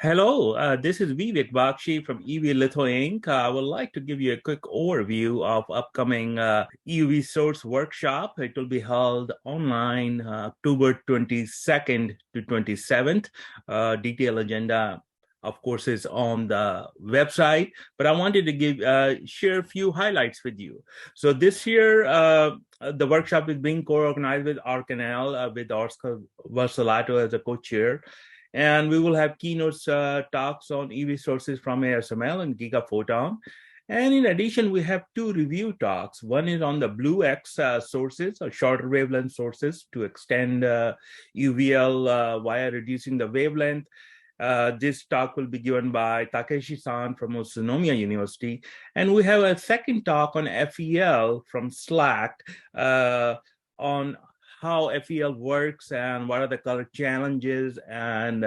Hello, this is Vivek Bakshi from Litho Inc. I would like to give you a quick overview of upcoming EUV Source Workshop. It will be held online October 22nd to 27th. Detailed agenda, of course, is on the website, but I wanted to share a few highlights with you. So this year, the workshop is being co-organized with Arcanel, with Oscar Varsolato as a co-chair. And we will have keynote talks on EV sources from ASML and Gigaphoton. And in addition, we have two review talks. One is on the Blue X sources, or shorter wavelength sources to extend UVL via reducing the wavelength. This talk will be given by Takeshi-san from Utsunomiya University. And we have a second talk on FEL from SLAC on how FEL works and what are the color challenges and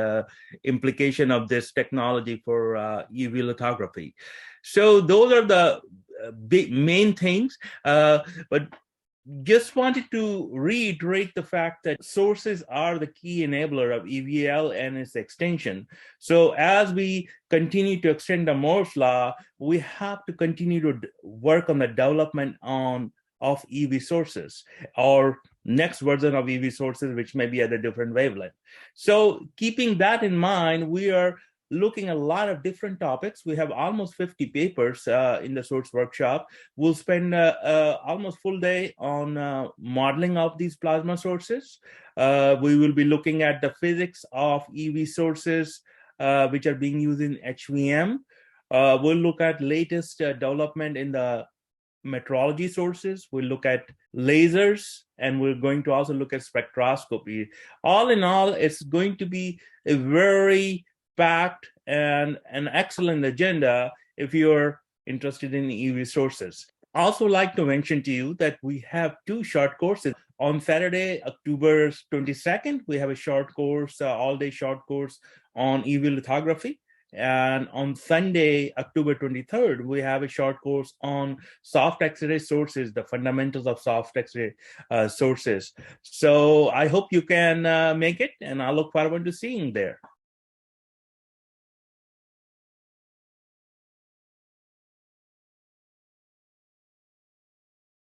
implication of this technology for UV lithography. So those are the big main things, but just wanted to reiterate the fact that sources are the key enabler of EVL and its extension. So as we continue to extend the Moore's law, we have to continue to work on the development of EV sources or next version of EV sources, which may be at a different wavelength. So keeping that in mind, we are looking at a lot of different topics. We have almost 50 papers in the source workshop. We'll spend almost full day on modeling of these plasma sources. We will be looking at the physics of EV sources, which are being used in HVM. We'll look at latest development in the metrology sources. We'll look at lasers, and we're going to also look at spectroscopy. All in all, it's going to be a very packed and an excellent agenda if you're interested in EV sources. I also like to mention to you that we have two short courses. On Saturday, October 22nd, we have a short course, all-day short course on EV lithography. And on Sunday, October 23rd, we have a short course on soft X-ray sources, the fundamentals of soft X-ray sources. So I hope you can make it, and I look forward to seeing you there.